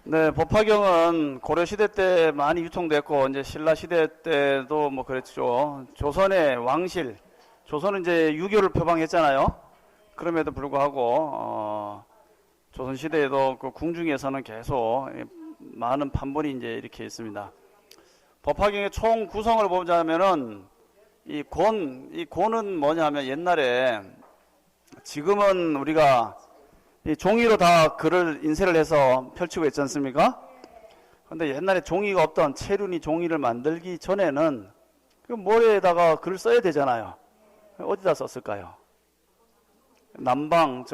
네, 법화경은 고려시대 때 많이 유통됐고, 이제 신라시대 때도 뭐 그랬죠. 조선의 왕실, 조선은 이제 유교를 표방했잖아요. 그럼에도 불구하고, 조선시대에도 그 궁중에서는 계속 많은 판본이 이제 이렇게 있습니다. 법화경의 총 구성을 보자면은, 이 곤은 뭐냐 하면 옛날에, 지금은 우리가 이 종이로 다 글을 인쇄를 해서 펼치고 있지 않습니까? 근데 옛날에 종이가 없던 체륜이 종이를 만들기 전에는 그 모래에다가 글을 써야 되잖아요. 어디다 썼을까요? 남방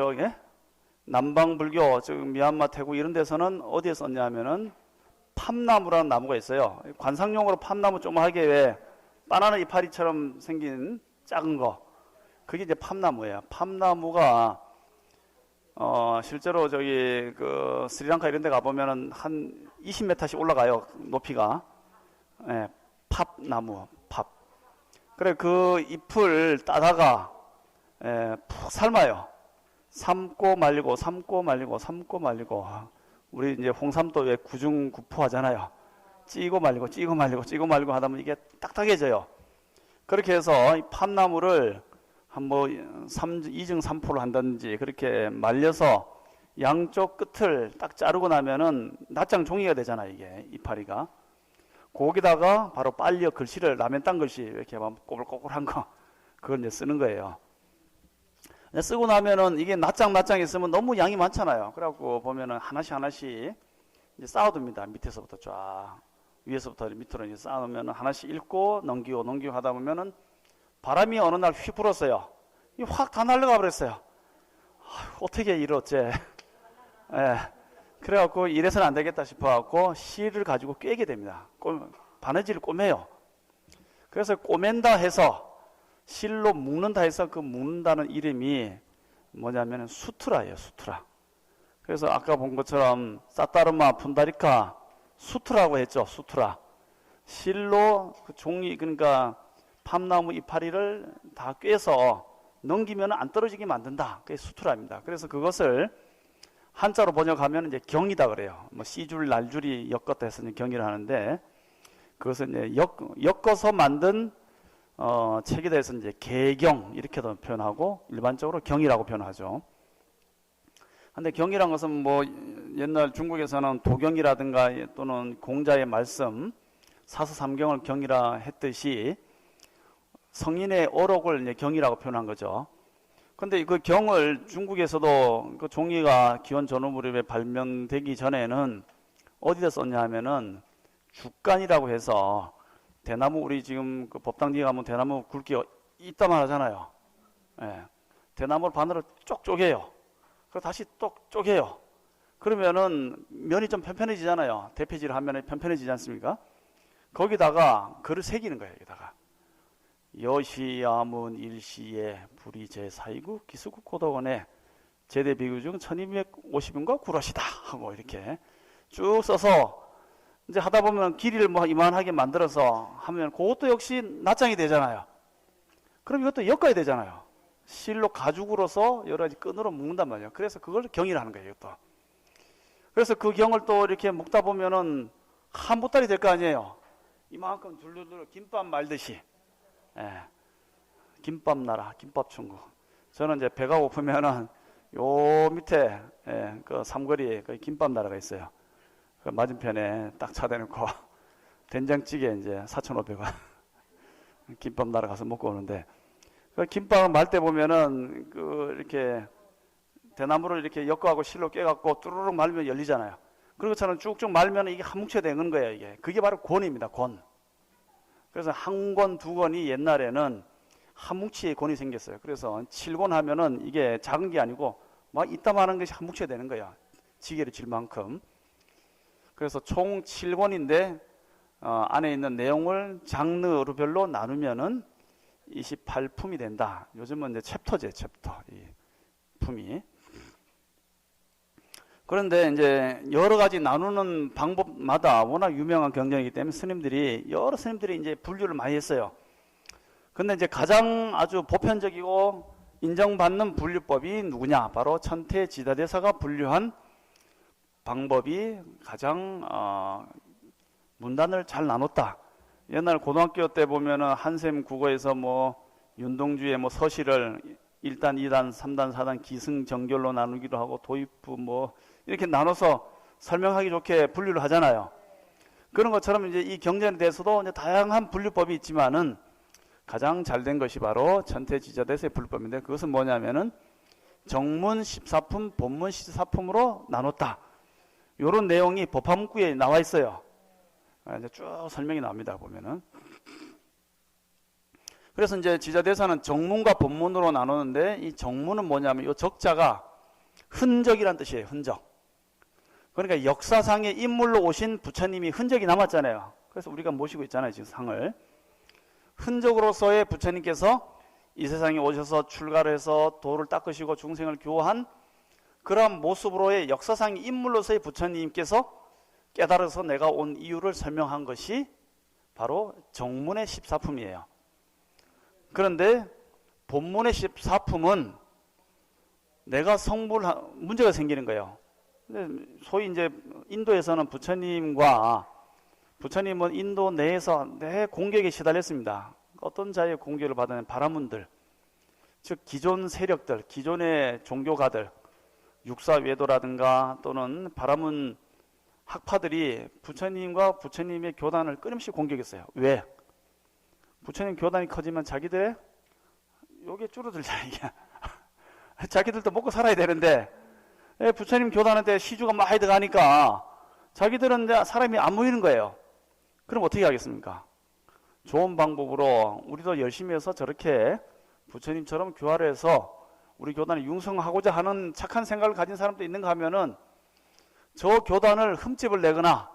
불교, 즉 미얀마, 태국 이런 데서는 어디에 썼냐 하면은 팜나무라는 나무가 있어요. 관상용으로 팜나무 조그맣게 왜 바나나 이파리처럼 생긴 작은 거, 그게 이제 팜나무예요. 팜나무가 실제로 저기 그 스리랑카 이런 데 가보면은 한 20m씩 올라가요. 높이가. 예, 팝나무, 팝. 그래, 그 잎을 따다가, 푹 삶아요. 삶고 말리고, 삶고 말리고, 삶고 말리고. 우리 이제 홍삼도 왜 구중구포 하잖아요. 찌고 말리고, 찌고 말리고, 찌고 말리고 하다 보면 이게 딱딱해져요. 그렇게 해서 이 팝나무를 한 뭐 2증 3포를 한다든지 그렇게 말려서 양쪽 끝을 딱 자르고 나면은 낱장 종이가 되잖아요. 이게 이파리가. 거기다가 바로 빨려 글씨를 라면 딴 글씨 이렇게 꼬불꼬불한 거 그걸 이제 쓰는 거예요. 쓰고 나면은 이게 낱장 있으면 너무 양이 많잖아요. 그래갖고 보면은 하나씩 이제 쌓아둡니다. 밑에서부터 쫙 위에서부터 밑으로 이제 쌓아놓으면 하나씩 읽고 넘기고 하다 보면은 바람이 어느 날 휘 불었어요. 확 다 날아가 버렸어요. 어떻게 이러지? 그래갖고 이래서는 안 되겠다 싶어갖고 실을 가지고 꿰게 됩니다. 바느질을 꼬매요. 그래서 꼬맨다 해서 실로 묶는다 해서 그 묶는다는 이름이 뭐냐면 수트라예요. 수트라. 그래서 아까 본 것처럼 사타르마, 분다리카, 수트라고 했죠. 수트라. 실로 그 종이 그러니까 팜나무 이파리를 다 꿰서 넘기면 안 떨어지게 만든다. 그게 수트라입니다. 그래서 그것을 한자로 번역하면 이제 경이다 그래요. 뭐 씨줄, 날줄이 엮었다 해서 경이를 하는데 그것을 이제 엮어서 만든 책에 대해서 이제 개경 이렇게도 표현하고 일반적으로 경이라고 표현하죠. 근데 경이란 것은 뭐 옛날 중국에서는 도경이라든가 또는 공자의 말씀 사서삼경을 경이라 했듯이 성인의 어록을 이제 경이라고 표현한 거죠. 근데 그 경을 중국에서도 그 종이가 기원 전후 무렵에 발명되기 전에는 어디다 썼냐 하면은 죽간이라고 해서 대나무 우리 지금 그 법당지에 가면 대나무 굵기 이따만 하잖아요. 대나무를 바늘을 쪽 쪼개요. 그리고 다시 또 쪼개요. 그러면은 면이 좀 편편해지잖아요. 대패질 하면 편편해지지 않습니까? 거기다가 글을 새기는 거예요. 여기다가 여시야문 일시에 불이 제4이구 기수국 고덕원에 제대 비교 중 1250인가 구라시다 하고 이렇게 쭉 써서 이제 하다 보면 길이를 뭐 이만하게 만들어서 하면 그것도 역시 낱장이 되잖아요. 그럼 이것도 엮어야 되잖아요. 실로 가죽으로서 여러 가지 끈으로 묶는단 말이에요. 그래서 그걸 경이라는 거예요. 이것도. 그래서 그 경을 또 이렇게 묶다 보면은 한 보따리 될 거 아니에요. 이만큼 둘둘둘 김밥 말듯이. 김밥 나라, 김밥 천국. 저는 이제 배가 고프면은 요 밑에 그 삼거리에 그 김밥 나라가 있어요. 그 맞은편에 딱 차 대놓고 된장찌개 이제 4,500원 김밥 나라 가서 먹고 오는데 그 김밥을 말 때 보면은 그 이렇게 대나무를 이렇게 엮어하고 실로 깨갖고 뚜루룩 말면 열리잖아요. 그런 것처럼 쭉쭉 말면 이게 한 뭉쳐 되는 거예요. 이게 그게 바로 권입니다. 권. 그래서 한 권, 두 권이 옛날에는 한 뭉치의 권이 생겼어요. 그래서 7권 하면은 이게 작은 게 아니고 막 이따만한 것이 한 뭉쳐야 되는 거야. 지게를 질 만큼. 그래서 총 7권인데 안에 있는 내용을 장르별로 나누면은 28품이 된다. 요즘은 이제 챕터제, 챕터. 이 품이. 그런데 이제 여러 가지 나누는 방법마다 워낙 유명한 경전이기 때문에 여러 스님들이 이제 분류를 많이 했어요. 근데 이제 가장 아주 보편적이고 인정받는 분류법이 누구냐? 바로 천태지다대사가 분류한 방법이 가장 문단을 잘 나눴다. 옛날 고등학교 때 보면은 한샘 국어에서 뭐 윤동주의 뭐 서시를 1단, 2단, 3단, 4단 기승전결로 나누기도 하고 도입부 뭐 이렇게 나눠서 설명하기 좋게 분류를 하잖아요. 그런 것처럼 이제 이 경전에 대해서도 이제 다양한 분류법이 있지만은 가장 잘된 것이 바로 천태지자대서의 분류법인데, 그것은 뭐냐면은 정문 14품, 본문 14품으로 나눴다. 이런 내용이 법화문구에 나와 있어요. 이제 쭉 설명이 나옵니다. 보면은. 그래서 이제 지자대사는 정문과 본문으로 나누는데, 이 정문은 뭐냐면 이 적자가 흔적이란 뜻이에요. 흔적. 그러니까 역사상의 인물로 오신 부처님이 흔적이 남았잖아요. 그래서 우리가 모시고 있잖아요. 지금 상을. 흔적으로서의 부처님께서 이 세상에 오셔서 출가를 해서 도를 닦으시고 중생을 교화한 그러한 모습으로의 역사상의 인물로서의 부처님께서 깨달아서 내가 온 이유를 설명한 것이 바로 정문의 14품이에요. 그런데 본문의 14품은 내가 문제가 생기는 거예요. 소위 이제 인도에서는 부처님은 인도 내에서 내 공격에 시달렸습니다. 어떤 자의 공격을 받은 바라문들, 즉 기존 세력들, 기존의 종교가들, 육사외도라든가 또는 바라문 학파들이 부처님과 부처님의 교단을 끊임없이 공격했어요. 왜? 부처님 교단이 커지면 자기들의 요게 줄어들잖아요. 이게. 자기들도 먹고 살아야 되는데 부처님 교단한테 시주가 많이 들어가니까 자기들은 사람이 안 모이는 거예요. 그럼 어떻게 하겠습니까? 좋은 방법으로 우리도 열심히 해서 저렇게 부처님처럼 교화를 해서 우리 교단을 융성하고자 하는 착한 생각을 가진 사람도 있는가 하면은 저 교단을 흠집을 내거나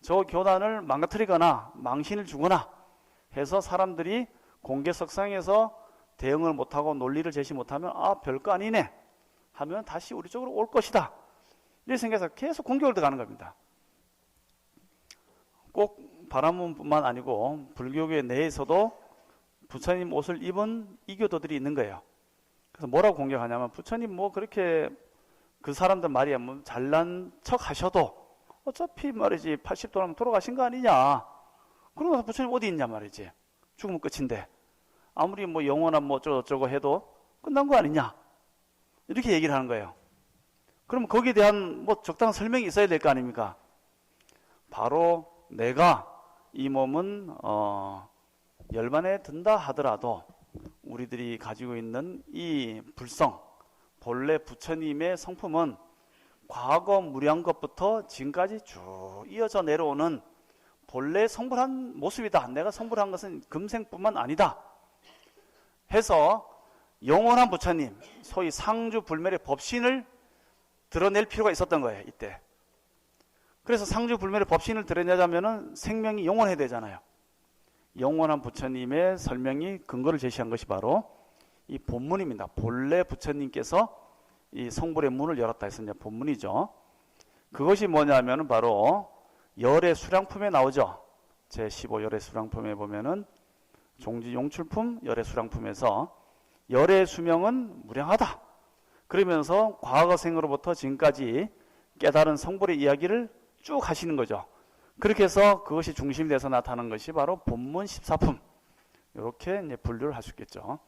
저 교단을 망가뜨리거나 망신을 주거나 해서 사람들이 공개석상에서 대응을 못하고 논리를 제시 못하면 별거 아니네 하면 다시 우리 쪽으로 올 것이다. 이렇게 생각해서 계속 공격을 들어가는 겁니다. 꼭 바라문뿐만 아니고 불교계 내에서도 부처님 옷을 입은 이교도들이 있는 거예요. 그래서 뭐라고 공격하냐면 부처님 뭐 그렇게 그 사람들 말이야 뭐 잘난 척 하셔도 어차피 말이지 80도라면 돌아가신 거 아니냐. 그러면서 부처님 어디 있냐 말이지. 죽으면 끝인데 아무리 뭐 영원한 뭐 어쩌고 해도 끝난 거 아니냐. 이렇게 얘기를 하는 거예요. 그럼 거기에 대한 뭐 적당한 설명이 있어야 될 거 아닙니까? 바로 내가 이 몸은 열반에 든다 하더라도 우리들이 가지고 있는 이 불성, 본래 부처님의 성품은 과거 무량 것부터 지금까지 쭉 이어져 내려오는 본래 성불한 모습이다. 내가 성불한 것은 금생뿐만 아니다. 해서 영원한 부처님, 소위 상주불멸의 법신을 드러낼 필요가 있었던 거예요. 이때. 그래서 상주불멸의 법신을 드러내자면 생명이 영원해야 되잖아요. 영원한 부처님의 설명이 근거를 제시한 것이 바로 이 본문입니다. 본래 부처님께서 이 성불의 문을 열었다 했으니 본문이죠. 그것이 뭐냐면 바로 열의 수량품에 나오죠. 제15 열의 수량품에 보면은 종지용출품 열의 수량품에서 열의 수명은 무량하다. 그러면서 과거생으로부터 지금까지 깨달은 성불의 이야기를 쭉 하시는 거죠. 그렇게 해서 그것이 중심이 돼서 나타나는 것이 바로 본문 14품. 이렇게 이제 분류를 할 수 있겠죠.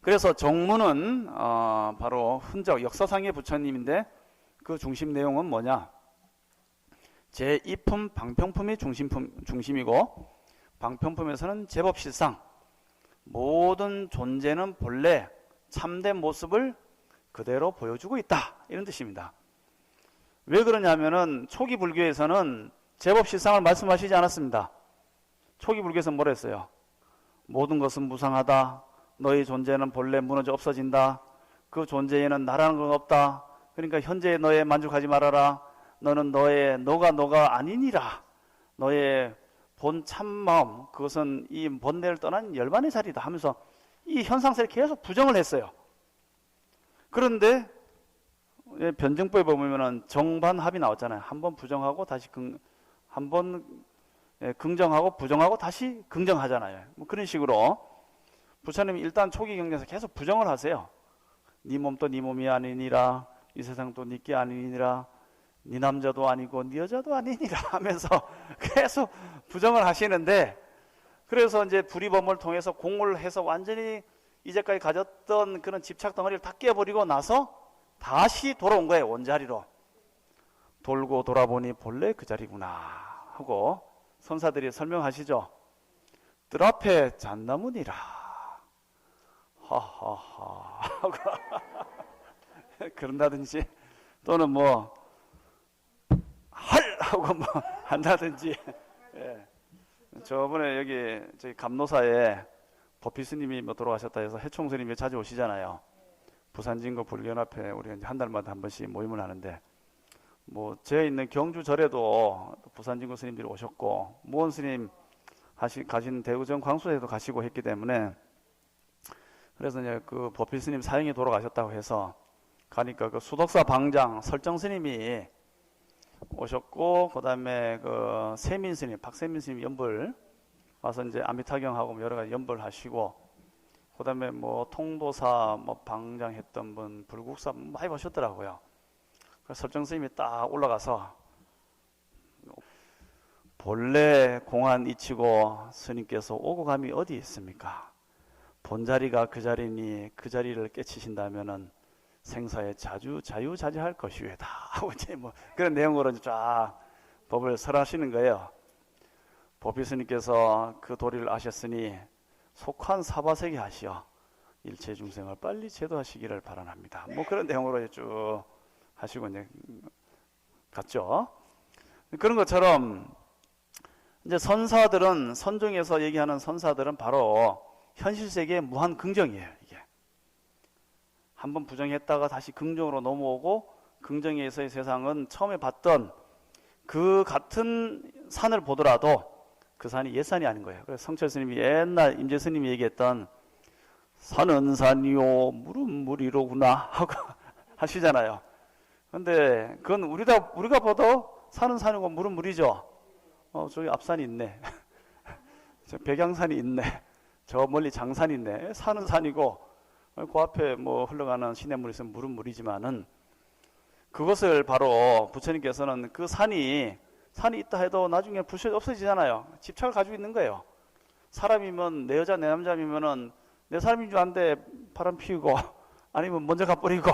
그래서 정문은 바로 흔적, 역사상의 부처님인데 그 중심 내용은 뭐냐? 제2품 방평품이 중심이고 방평품에서는 제법실상 모든 존재는 본래 참된 모습을 그대로 보여주고 있다. 이런 뜻입니다. 왜 그러냐면은 초기 불교에서는 제법실상을 말씀하시지 않았습니다. 초기 불교에서는 뭐라 했어요? 모든 것은 무상하다. 너의 존재는 본래 무너져 없어진다. 그 존재에는 나라는 건 없다. 그러니까 현재의 너에 만족하지 말아라. 너는 너가 아니니라. 너의 본 참마음, 그것은 이 본래를 떠난 열반의 자리다 하면서 이 현상세를 계속 부정을 했어요. 그런데 변증법에 보면은 정반합이 나왔잖아요. 한번 부정하고 다시 한번 긍정하고 부정하고 다시 긍정하잖아요. 뭐 그런 식으로 부처님이 일단 초기 경전에서 계속 부정을 하세요. 네 몸도 네 몸이 아니니라. 이 세상도 니께 아니니라, 니 남자도 아니고 니 여자도 아니니라 하면서 계속 부정을 하시는데, 그래서 이제 불이범을 통해서 공을 해서 완전히 이제까지 가졌던 그런 집착 덩어리를 다 깨버리고 나서 다시 돌아온 거예요. 원자리로. 돌고 돌아보니 본래 그 자리구나 하고 선사들이 설명하시죠. 뜰 앞에 잣나무니라. 하하하 하고 그런다든지, 또는 뭐 할 하고 뭐 한다든지. 예. 저번에 여기 저희 감노사에 법희 스님이 뭐 돌아가셨다 해서 해총 스님이 자주 오시잖아요. 부산진구 불교연합회 우리 한 달마다 한 번씩 모임을 하는데, 뭐 제 있는 경주절에도 부산진구 스님들이 오셨고, 무원 스님 가신 대우정 광수에도 가시고 했기 때문에, 그래서 이제 그 법희 스님 사형이 돌아가셨다고 해서 가니까 그 수덕사 방장 설정 스님이 오셨고, 그 다음에 그 세민 스님, 박세민 스님 연불 와서 이제 아미타경하고 여러 가지 연불하시고, 그 다음에 뭐 통도사 뭐 방장했던 분, 불국사 많이 보셨더라고요. 그래서 설정 스님이 딱 올라가서 본래 공안 이치고 스님께서 오고 감이 어디 있습니까? 본자리가 그 자리니 그 자리를 깨치신다면은 생사에 자유자재할 것이외다 하고 이제 뭐 그런 내용으로 쫙 법을 설하시는 거예요. 법희 스님께서 그 도리를 아셨으니 속한 사바세계 하시어 일체 중생을 빨리 제도하시기를 바라랍니다. 뭐 그런 내용으로 쭉 하시고 이제 갔죠. 그런 것처럼 이제 선사들은, 선종에서 얘기하는 선사들은 바로 현실 세계의 무한 긍정이에요. 이게 한번 부정했다가 다시 긍정으로 넘어오고, 긍정에서의 세상은 처음에 봤던 그 같은 산을 보더라도 그 산이 옛산이 아닌 거예요. 그래서 성철 스님이 옛날 임재 스님이 얘기했던 산은 산이요 물은 물이로구나 하고 하시잖아요. 근데 그건 우리가 봐도 산은 산이고 물은 물이죠. 저기 앞산이 있네. 저 백양산이 있네. 저 멀리 장산이 있네. 산은 산이고 그 앞에 뭐 흘러가는 시냇물이 있으면 물은 물이지만은, 그것을 바로 부처님께서는 그 산이 있다 해도 나중에 불쇼 없어지잖아요. 집착을 가지고 있는 거예요. 사람이면 내 여자 내 남자면은 내 사람인 줄 아는데 바람 피우고 아니면 먼저 가버리고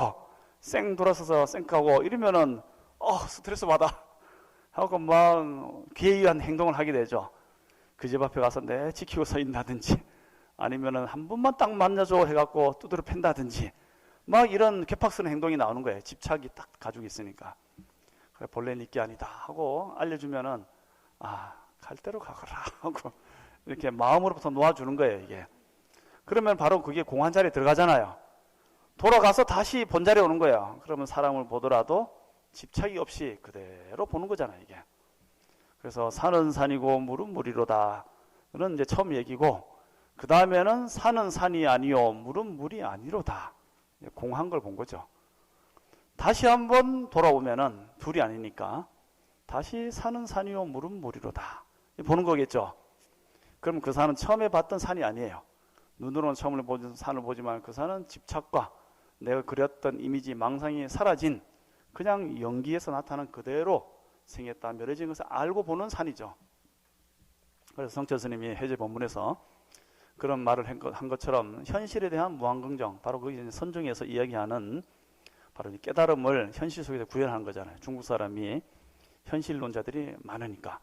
쌩 돌아서서 쌩 가고 이러면은 스트레스 받아 하고 막 기이한 행동을 하게 되죠. 그 집 앞에 가서 내 지키고 서 있다든지, 아니면은 한 번만 딱 만나줘 해갖고 두드려 팬다든지, 막 이런 괴팍스러운 행동이 나오는 거예요. 집착이 딱 가지고 있으니까. 그래, 본래는 이게 아니다 하고 알려주면은 갈 대로 가거라 하고 이렇게 마음으로부터 놓아주는 거예요. 이게 그러면 바로 그게 공한 자리에 들어가잖아요. 돌아가서 다시 본자리에 오는 거예요. 그러면 사람을 보더라도 집착이 없이 그대로 보는 거잖아요. 이게 그래서 산은 산이고 물은 물이로다 는 이제 처음 얘기고, 그 다음에는 산은 산이 아니요 물은 물이 아니로다, 공한 걸 본 거죠. 다시 한번 돌아오면은 둘이 아니니까 다시 산은 산이요 물은 물이로다 보는 거겠죠. 그럼 그 산은 처음에 봤던 산이 아니에요. 눈으로는 처음에 본 산을 보지만 그 산은 집착과 내가 그렸던 이미지, 망상이 사라진 그냥 연기에서 나타난 그대로 생겼다 멸해진 것을 알고 보는 산이죠. 그래서 성철 스님이 해제 본문에서 그런 말을 한 것처럼 현실에 대한 무한긍정, 바로 그게 선종에서 이야기하는 바로 이 깨달음을 현실 속에서 구현하는 거잖아요. 중국 사람이 현실론자들이 많으니까.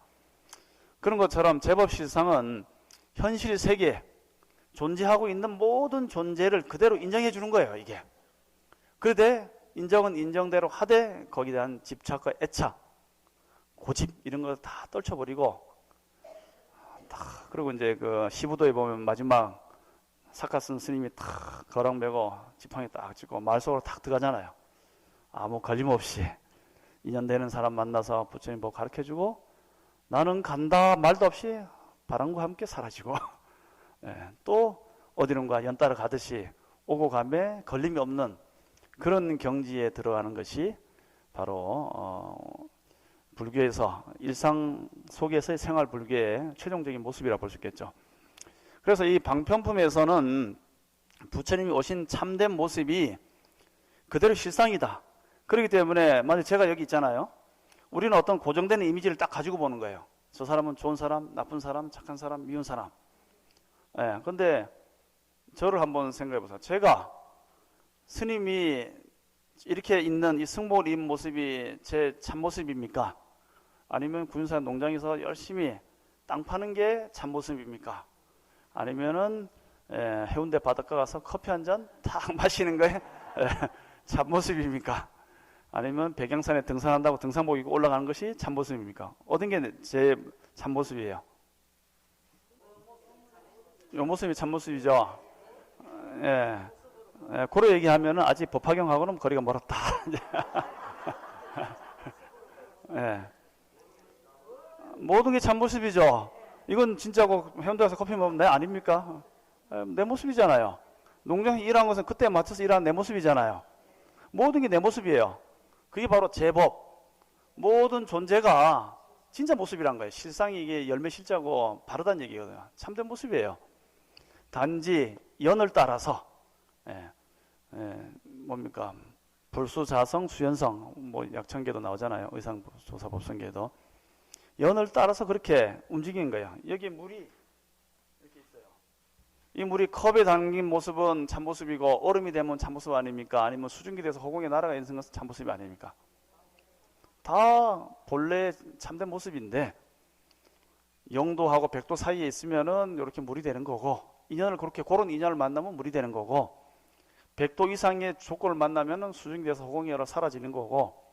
그런 것처럼 제법실상은 현실 세계 존재하고 있는 모든 존재를 그대로 인정해 주는 거예요. 이게 그런데 인정은 인정대로 하되 거기에 대한 집착과 애착, 고집 이런 거 다 떨쳐버리고, 그리고 이제 그 시부도에 보면 마지막 사카슨 스님이 탁 거랑 메고 지팡이 딱 짚고 말 속으로 탁 들어가잖아요. 아무 걸림없이 인연되는 사람 만나서 부처님 법 가르쳐주고 나는 간다 말도 없이 바람과 함께 사라지고 또 어디론가 연따라 가듯이 오고 가매 걸림이 없는 그런 경지에 들어가는 것이 바로 불교에서 일상 속에서의 생활 불교의 최종적인 모습이라 볼 수 있겠죠. 그래서 이 방편품에서는 부처님이 오신 참된 모습이 그대로 실상이다, 그렇기 때문에 만약 제가 여기 있잖아요. 우리는 어떤 고정된 이미지를 딱 가지고 보는 거예요. 저 사람은 좋은 사람, 나쁜 사람, 착한 사람, 미운 사람. 예, 근데 저를 한번 생각해 보세요. 제가 스님이 이렇게 있는 이 승복을 입은 모습이 제 참모습입니까? 아니면 군산 농장에서 열심히 땅 파는 게 참모습입니까? 아니면은 해운대 바닷가 가서 커피 한 잔 탁 마시는 거에 참모습입니까? 아니면 백양산에 등산한다고 등산복 입고 올라가는 것이 참모습입니까? 어떤 게 제 참모습이에요? 요 모습이 참모습이죠. 예. 고로 얘기하면은 아직 법화경하고는 거리가 멀었다. 예. 모든 게 참모습이죠. 이건 진짜고 해운대 가서 커피 먹으면 내 아닙니까? 내 모습이잖아요. 농장에서 일한 것은 그때 맞춰서 일하는 내 모습이잖아요. 모든 게 내 모습이에요. 그게 바로 제법. 모든 존재가 진짜 모습이란 거예요. 실상이 이게 열매 실자고 바르다는 얘기거든요. 참된 모습이에요. 단지 연을 따라서 뭡니까? 불수자성, 수연성, 뭐 약천계도 나오잖아요. 의상조사법성계도. 연을 따라서 그렇게 움직이는 거예요. 여기 물이 이렇게 있어요. 이 물이 컵에 담긴 모습은 참모습이고 얼음이 되면 참모습 아닙니까? 아니면 수증기 돼서 허공에 날아가 있는 것은 참모습이 아닙니까? 다 본래 참된 모습인데 영도하고 백도 사이에 있으면은 이렇게 물이 되는 거고 인연을 그런 인연을 만나면 물이 되는 거고 100도 이상의 조건을 만나면 수증기 돼서 허공에 열어 사라지는 거고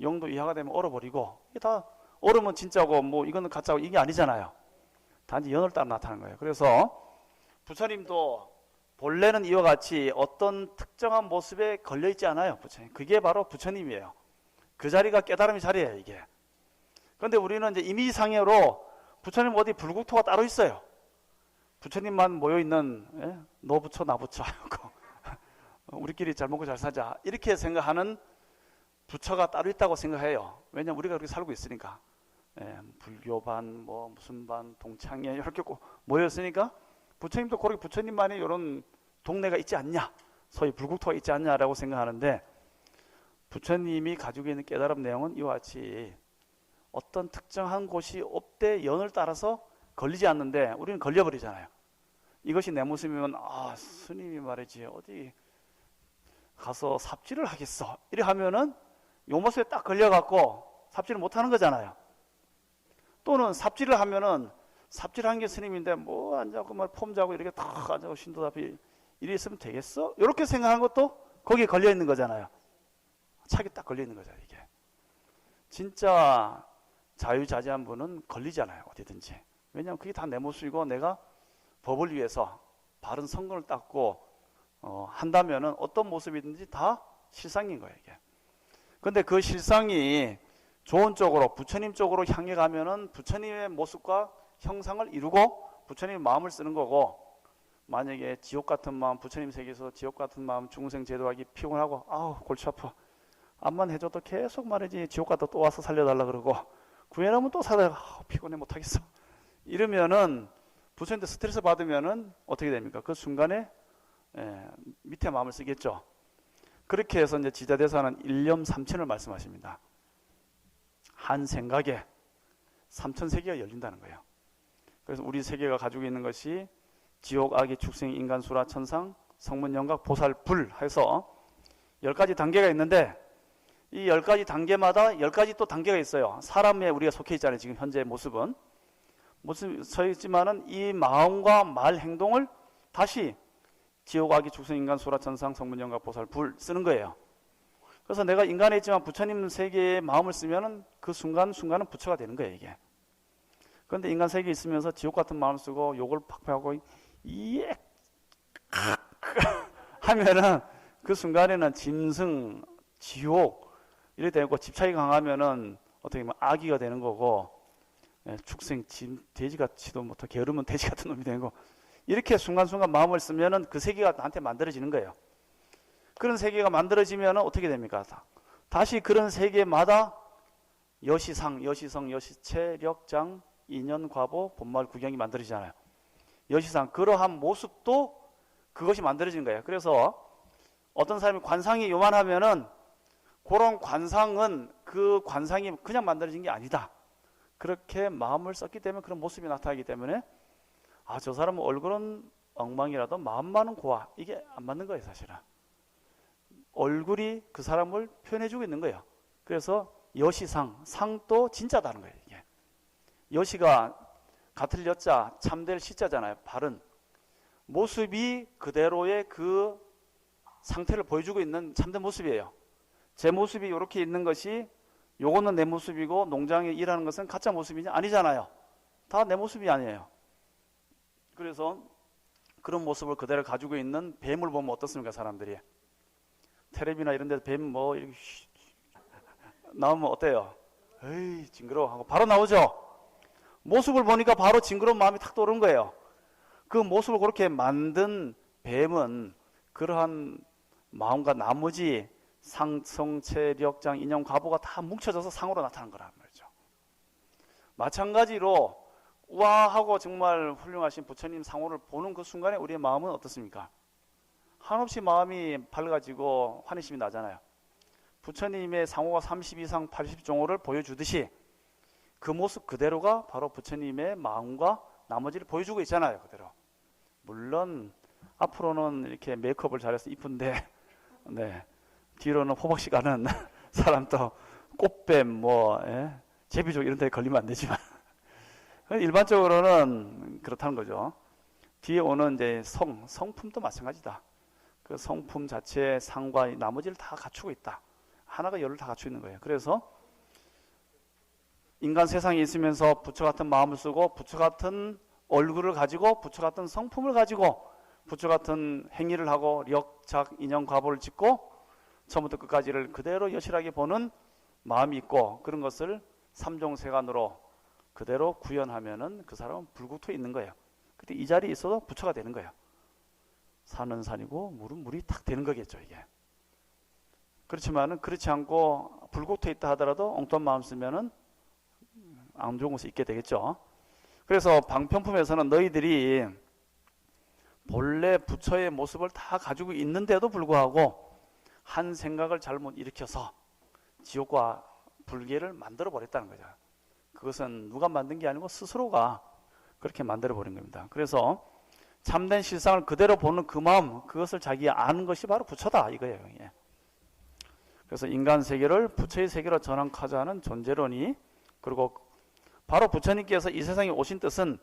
영도 이하가 되면 얼어버리고 이게 다 얼음은 진짜고 뭐 이거는 가짜고 이게 아니잖아요. 단지 연을 따라 나타나는 거예요. 그래서 부처님도 본래는 이와 같이 어떤 특정한 모습에 걸려있지 않아요. 부처님. 그게 바로 부처님이에요. 그 자리가 깨달음의 자리예요. 이게. 그런데 우리는 이제 이미지상으로 부처님 어디 불국토가 따로 있어요. 부처님만 모여있는 너 부처 나 부처 우리끼리 잘 먹고 잘 사자 이렇게 생각하는 부처가 따로 있다고 생각해요. 왜냐하면 우리가 그렇게 살고 있으니까. 불교반 뭐 무슨 반 동창회 이렇게 꼭 모였으니까 부처님도 그렇게 부처님만이 이런 동네가 있지 않냐, 소위 불국토가 있지 않냐라고 생각하는데 부처님이 가지고 있는 깨달음 내용은 이와 같이 어떤 특정한 곳이 업대 연을 따라서 걸리지 않는데 우리는 걸려버리잖아요. 이것이 내 모습이면 스님이 말이지 어디 가서 삽질을 하겠어 이래 하면은 요 모습에 딱 걸려갖고 삽질을 못하는 거잖아요. 또는 삽질을 하면은 삽질한 게 스님인데 뭐 앉아고 막 폼 자고 이렇게 탁 앉아고 신도답이 이래 있으면 되겠어? 이렇게 생각한 것도 거기에 걸려 있는 거잖아요. 착이 딱 걸려 있는 거죠. 이게 진짜 자유자재한 분은 걸리잖아요. 어디든지. 왜냐하면 그게 다 내 모습이고 내가 법을 위해서 바른 성근을 닦고 한다면은 어떤 모습이든지 다 실상인 거예요. 이게. 근데 그 실상이 좋은 쪽으로 부처님 쪽으로 향해 가면은 부처님의 모습과 형상을 이루고 부처님의 마음을 쓰는 거고 만약에 지옥 같은 마음 부처님 세계에서 지옥 같은 마음 중생 제도하기 피곤하고 골치 아파 암만 해줘도 계속 말이지 지옥 갔다 또 와서 살려달라 그러고 구해놓으면 또 살려 피곤해 못하겠어 이러면은 부처님한테 스트레스 받으면은 어떻게 됩니까? 그 순간에 밑에 마음을 쓰겠죠. 그렇게 해서 이제 지자대사는 일념삼천을 말씀하십니다. 한 생각에 삼천세계가 열린다는 거예요. 그래서 우리 세계가 가지고 있는 것이 지옥, 악의, 축생, 인간, 수라, 천상, 성문, 영각, 보살, 불 해서 10가지 단계가 있는데 이 10가지 단계마다 10가지 또 단계가 있어요. 사람에 우리가 속해 있잖아요. 지금 현재 모습은 서 있지만은 이 마음과 말, 행동을 다시 지옥, 악의, 축생, 인간, 수라, 천상, 성문, 영각, 보살, 불 쓰는 거예요. 그래서 내가 인간에 있지만 부처님 세계에 마음을 쓰면은 그 순간은 부처가 되는 거예요, 이게. 그런데 인간 세계에 있으면서 지옥 같은 마음을 쓰고 욕을 팍팍하고 예 하면은 그 순간에는 짐승, 지옥 이래 되고 집착이 강하면은 어떻게 보면 악의가 되는 거고 축생, 돼지같이도 못하고 게으르면 돼지 같은 놈이 되는 거 이렇게 순간순간 마음을 쓰면은 그 세계가 나한테 만들어지는 거예요. 그런 세계가 만들어지면 어떻게 됩니까? 다시 그런 세계마다 여시상, 여시성, 여시체, 력장, 인연, 과보, 본말, 구경이 만들어지잖아요. 여시상, 그러한 모습도 그것이 만들어지는 거예요. 그래서 어떤 사람이 관상이 요만하면은 그런 관상은 그 관상이 그냥 만들어진 게 아니다. 그렇게 마음을 썼기 때문에 그런 모습이 나타나기 때문에 아, 저 사람은 얼굴은 엉망이라도 마음만은 고와. 이게 안 맞는 거예요, 사실은. 얼굴이 그 사람을 표현해주고 있는 거예요. 그래서 여시상, 상도 진짜다는 거예요, 이게. 여시가 같을 여자, 참될 시자잖아요, 발은. 모습이 그대로의 그 상태를 보여주고 있는 참된 모습이에요. 제 모습이 이렇게 있는 것이 요거는 내 모습이고 농장에 일하는 것은 가짜 모습이냐? 아니잖아요. 다 내 모습이 아니에요. 그래서 그런 모습을 그대로 가지고 있는 뱀을 보면 어떻습니까, 사람들이? 텔레비나 이런 데서 뱀 뭐 이렇게 나오면 어때요? 에이, 징그러워 하고 바로 나오죠. 모습을 보니까 바로 징그러운 마음이 탁 떠오르는 거예요. 그 모습을 그렇게 만든 뱀은 그러한 마음과 나머지 상성, 체력장, 인연, 과보가 다 뭉쳐져서 상으로 나타난 거란 말이죠. 마찬가지로 우아하고 정말 훌륭하신 부처님 상호를 보는 그 순간에 우리의 마음은 어떻습니까? 한없이 마음이 밝아지고 환희심이 나잖아요. 부처님의 상호가 30 이상 80종호를 보여주듯이 그 모습 그대로가 바로 부처님의 마음과 나머지를 보여주고 있잖아요, 그대로. 물론 앞으로는 이렇게 메이크업을 잘해서 이쁜데 네, 뒤로는 호박씨 가는 사람도 꽃뱀 뭐 제비족 이런 데 걸리면 안 되지만 일반적으로는 그렇다는 거죠. 뒤에 오는 이제 성품도 마찬가지다. 그 성품 자체의 상과 나머지를 다 갖추고 있다. 하나가 열을 다 갖추고 있는 거예요. 그래서 인간 세상에 있으면서 부처 같은 마음을 쓰고 부처 같은 얼굴을 가지고 부처 같은 성품을 가지고 부처 같은 행위를 하고 력작 인연 과보를 짓고 처음부터 끝까지를 그대로 여실하게 보는 마음이 있고 그런 것을 삼종세간으로 그대로 구현하면은 그 사람은 불국토에 있는 거예요. 그때 이 자리에 있어도 부처가 되는 거예요. 산은 산이고 물은 물이 탁 되는 거겠죠, 이게. 그렇지만은 그렇지 않고 불국토에 있다 하더라도 엉뚱한 마음 쓰면은 안 좋은 곳에 있게 되겠죠. 그래서 방편품에서는 너희들이 본래 부처의 모습을 다 가지고 있는데도 불구하고 한 생각을 잘못 일으켜서 지옥과 불계를 만들어 버렸다는 거죠. 그것은 누가 만든 게 아니고 스스로가 그렇게 만들어 버린 겁니다. 그래서 참된 실상을 그대로 보는 그 마음, 그것을 자기가 아는 것이 바로 부처다 이거예요. 예. 그래서 인간 세계를 부처의 세계로 전환하자 하는 존재론이, 그리고 바로 부처님께서 이 세상에 오신 뜻은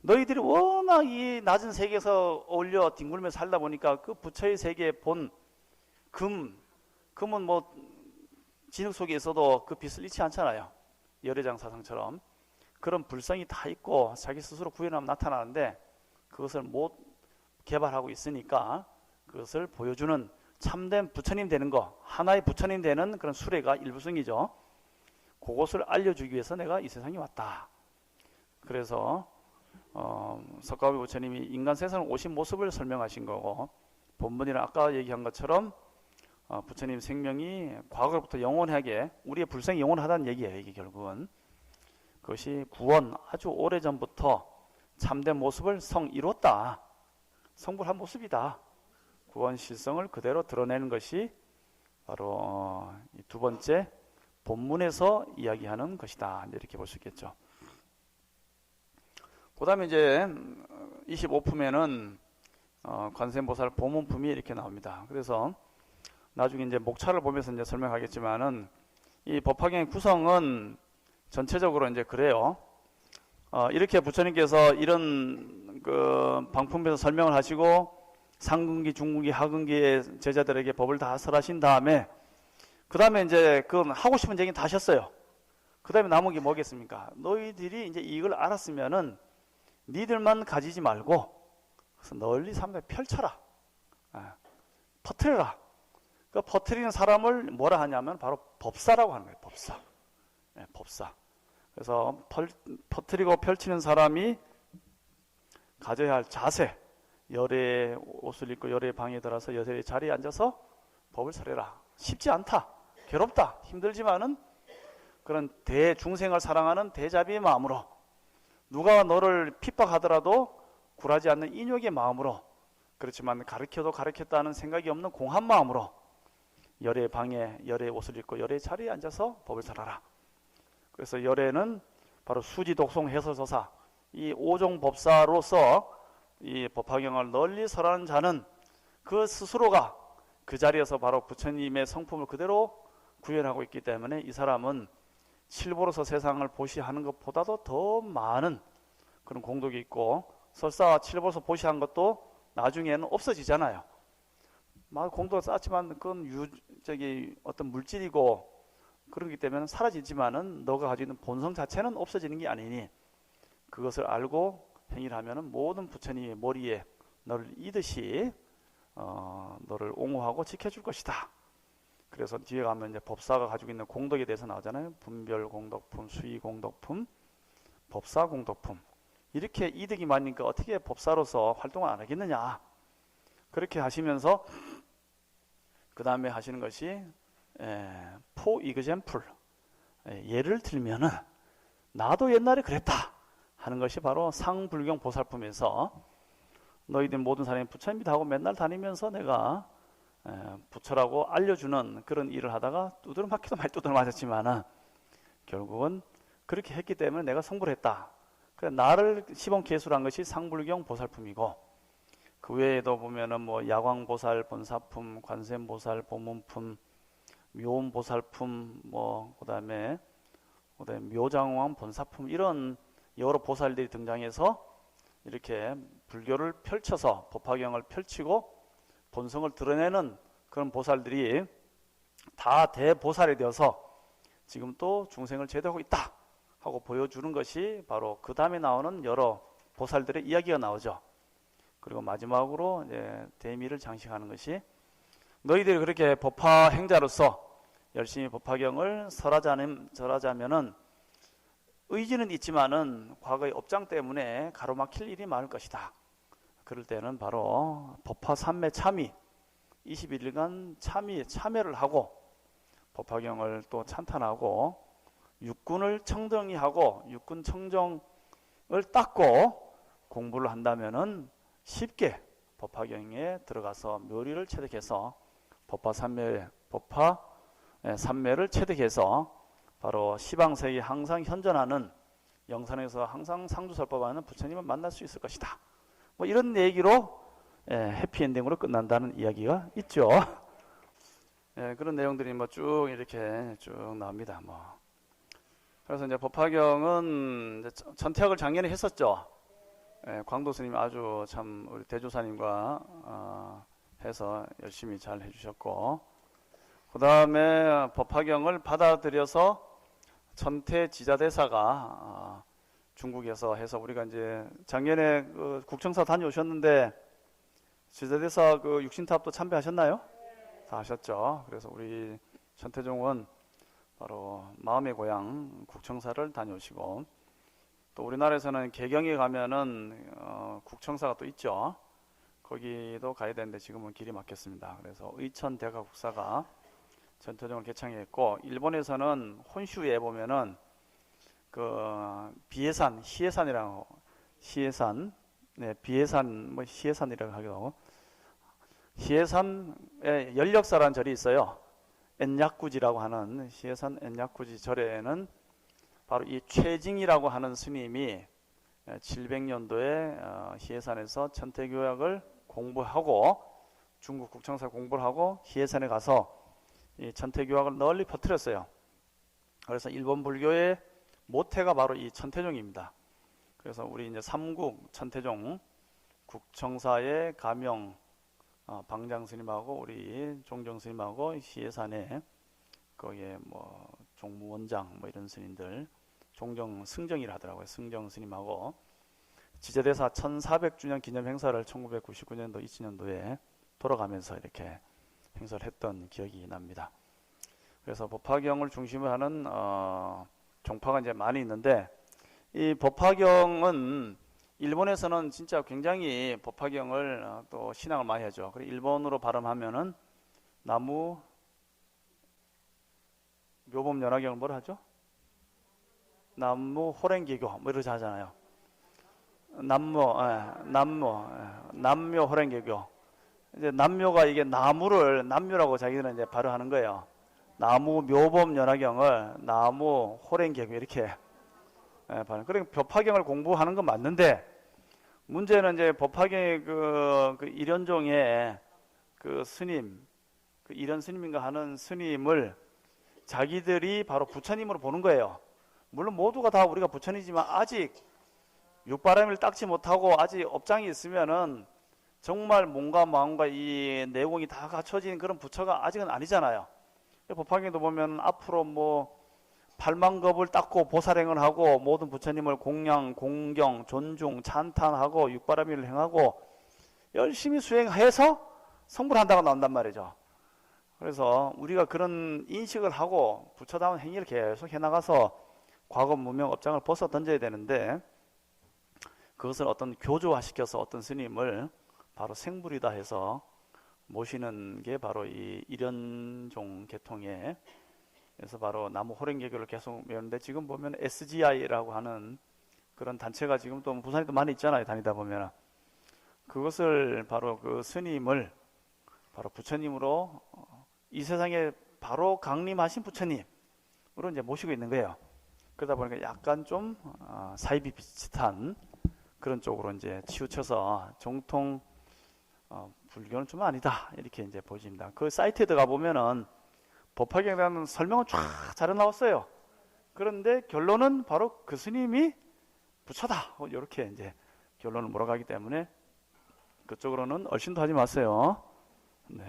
너희들이 워낙 이 낮은 세계에서 어울려 뒹굴며 살다 보니까 그 부처의 세계에 본 금은 뭐 진흙 속에 있어도 그 빛을 잃지 않잖아요. 열애장 사상처럼 그런 불성이 다 있고 자기 스스로 구현하면 나타나는데 그것을 못 개발하고 있으니까 그것을 보여주는 참된 부처님 되는 거, 하나의 부처님 되는 그런 수레가 일부성이죠. 그것을 알려주기 위해서 내가 이 세상에 왔다. 그래서 석가모니 부처님이 인간 세상에 오신 모습을 설명하신 거고, 본문이랑 아까 얘기한 것처럼 부처님 생명이 과거부터 영원하게, 우리의 불생이 영원하다는 얘기예요. 이게 결국은 그것이 구원, 아주 오래전부터 참된 모습을 이뤘다. 성불한 모습이다. 구원 실성을 그대로 드러내는 것이 바로 이 두 번째 본문에서 이야기하는 것이다. 이렇게 볼 수 있겠죠. 그 다음에 이제 25품에는 관세음보살 보문품이 이렇게 나옵니다. 그래서 나중에 이제 목차를 보면서 이제 설명하겠지만은 이 법화경의 구성은 전체적으로 이제 그래요. 이렇게 부처님께서 이런 그 방품에서 설명을 하시고 상근기, 중근기, 하근기의 제자들에게 법을 다 설하신 다음에 그 다음에 이제 그 하고 싶은 얘기는 다 하셨어요. 그 다음에 남은 게 뭐겠습니까? 너희들이 이제 이걸 알았으면은 니들만 가지지 말고 그래서 널리 사람들에 펼쳐라. 퍼뜨려라. 그 퍼뜨리는 사람을 뭐라 하냐면 바로 법사라고 하는 거예요. 법사. 법사. 그래서 퍼뜨리고 펼치는 사람이 가져야 할 자세, 열의 옷을 입고 열의 방에 들어서 열의 자리에 앉아서 법을 설해라. 쉽지 않다. 괴롭다. 힘들지만은 그런 대중생을 사랑하는 대자비의 마음으로, 누가 너를 핍박하더라도 굴하지 않는 인욕의 마음으로, 그렇지만 가르쳐도 가르쳤다는 생각이 없는 공한 마음으로 열의 방에 열의 옷을 입고 열의 자리에 앉아서 법을 설하라. 그래서 열의는 바로 수지, 독송, 해설, 서사 이 5종 법사로서 이 법화경을 널리 설하는 자는 그 스스로가 그 자리에서 바로 부처님의 성품을 그대로 구현하고 있기 때문에 이 사람은 칠보로서 세상을 보시하는 것보다도 더 많은 그런 공덕이 있고, 설사 칠보로서 보시한 것도 나중에는 없어지잖아요. 막 공덕을 쌓았지만 그건 어떤 물질이고 그렇기 때문에 사라지지만은 너가 가지고 있는 본성 자체는 없어지는 게 아니니, 그것을 알고 행위를 하면은 모든 부처님의 머리에 너를 이듯이 너를 옹호하고 지켜줄 것이다. 그래서 뒤에 가면 이제 법사가 가지고 있는 공덕에 대해서 나오잖아요. 분별 공덕품, 수의 공덕품, 법사 공덕품. 이렇게 이득이 많으니까 어떻게 법사로서 활동을 안 하겠느냐. 그렇게 하시면서 그 다음에 하시는 것이 포 이그젠플, 예를 들면은 나도 옛날에 그랬다 하는 것이 바로 상불경 보살품에서, 너희들 모든 사람이 부처님이다 하고 맨날 다니면서 내가 부처라고 알려주는 그런 일을 하다가 두드러 맞기도 많이 두드러 맞았지만은 결국은 그렇게 했기 때문에 내가 성불을 했다. 그래서 나를 시범개수한 것이 상불경 보살품이고, 그 외에도 보면은 뭐 야광보살 본사품, 관세음보살 보문품, 묘음보살품, 뭐 그다음에 묘장왕 본사품, 이런 여러 보살들이 등장해서 이렇게 불교를 펼쳐서 법화경을 펼치고 본성을 드러내는 그런 보살들이 다 대보살이 되어서 지금 또 중생을 제도하고 있다 하고 보여주는 것이 바로 그 다음에 나오는 여러 보살들의 이야기가 나오죠. 그리고 마지막으로 이제 대미를 장식하는 것이, 너희들이 그렇게 법화 행자로서 열심히 법화경을 설하자면은 의지는 있지만은 과거의 업장 때문에 가로막힐 일이 많을 것이다. 그럴 때는 바로 법화 삼매 참의, 21일간 참여를 하고 법화경을 또 찬탄하고 육군을 청정리하고 육군 청정을 닦고 공부를 한다면은 쉽게 법화경에 들어가서 묘리를 체득해서 법화 삼매를 체득해서 바로 시방세에 항상 현존하는, 영산에서 항상 상주설법하는 부처님을 만날 수 있을 것이다. 뭐 이런 얘기로 해피엔딩으로 끝난다는 이야기가 있죠. 그런 내용들이 뭐 쭉 이렇게 쭉 나옵니다. 뭐 그래서 이제 법화경은 이제 전태학을 작년에 했었죠. 광도 스님이 아주 참 우리 대조사님과 해서 열심히 잘 해주셨고, 그 다음에 법화경을 받아들여서 전태 지자대사가 중국에서 해서, 우리가 이제 작년에 그 국청사 다녀오셨는데 지자대사 그 육신탑도 참배하셨나요? 다 하셨죠. 그래서 우리 전태종은 바로 마음의 고향 국청사를 다녀오시고, 또 우리나라에서는 개경에 가면은 국청사가 또 있죠. 거기도 가야 되는데 지금은 길이 막혔습니다. 그래서 의천 대가국사가 전태종을 개창했고, 일본에서는 혼슈에 보면은 그 비해산, 시해산이라고, 시해산, 비해산, 뭐 시해산이라고 하기도 하고, 시해산에 연력사라는 절이 있어요. 엔약구지라고 하는 시해산 엔약구지 절에는 바로 이 최징이라고 하는 스님이 700년도에 시해산에서 천태교약을 공부하고 중국 국청사 공부를 하고 시해산에 가서 이 천태교학을 널리 퍼뜨렸어요. 그래서 일본 불교의 모태가 바로 이 천태종입니다. 그래서 우리 이제 삼국 천태종 국청사의 가명 방장 스님하고 우리 종정 스님하고 시해산에 거기에 뭐 종무원장 뭐 이런 스님들, 종정 승정이라 하더라고요. 승정 스님하고 지제대사 1400주년 기념 행사를 1999년도 2000년도에 돌아가면서 이렇게 행사를 했던 기억이 납니다. 그래서 법화경을 중심으로 하는 종파가 이제 많이 있는데, 이 법화경은 일본에서는 진짜 굉장히 법화경을 또 신앙을 많이 하죠. 그리고 일본어로 발음하면은 나무 묘범 연화경을 뭐라 하죠? 남무 호랭개교 뭐 이러지 하잖아요. 남묘 호랭개교. 이제 남묘가 이게 나무를 남묘라고 자기들은 이제 발음하는 거예요. 나무 묘범 연화경을 나무 호랭경 이렇게 발음. 그러니까 법화경을 공부하는 건 맞는데 문제는 이제 법화경의 그 일현종의 그 스님, 그 일현 스님인가 하는 스님을 자기들이 바로 부처님으로 보는 거예요. 물론 모두가 다 우리가 부처님이지만 아직 육바람을 닦지 못하고 아직 업장이 있으면은 정말 몸과 마음과 이 내공이 다 갖춰진 그런 부처가 아직은 아니잖아요. 법화경도 보면 앞으로 뭐 8만겁을 닦고 보살행을 하고 모든 부처님을 공양, 공경, 존중, 찬탄하고 육바라밀을 행하고 열심히 수행해서 성불 한다고 나온단 말이죠. 그래서 우리가 그런 인식을 하고 부처다운 행위를 계속 해나가서 과거 무명 업장을 벗어 던져야 되는데 그것을 어떤 교조화시켜서 어떤 스님을 바로 생불이다 해서 모시는 게 바로 이 일현종 계통에 그래서 바로 나무 호랭개교를 계속 외우는데 지금 보면 SGI라고 하는 그런 단체가 지금 또 부산에도 많이 있잖아요. 다니다 보면 그것을 바로 그 스님을 바로 부처님으로 이 세상에 바로 강림하신 부처님으로 이제 모시고 있는 거예요. 그러다 보니까 약간 좀 사이비 비슷한 그런 쪽으로 이제 치우쳐서 정통 불교는 좀 아니다 이렇게 이제 보여집니다. 그 사이트에 들어가 보면은 법화경에 대한 설명은 쫙 잘 나왔어요. 그런데 결론은 바로 그 스님이 부처다 이렇게 이제 결론을 몰아가기 때문에 그쪽으로는 얼씬도 하지 마세요. 네.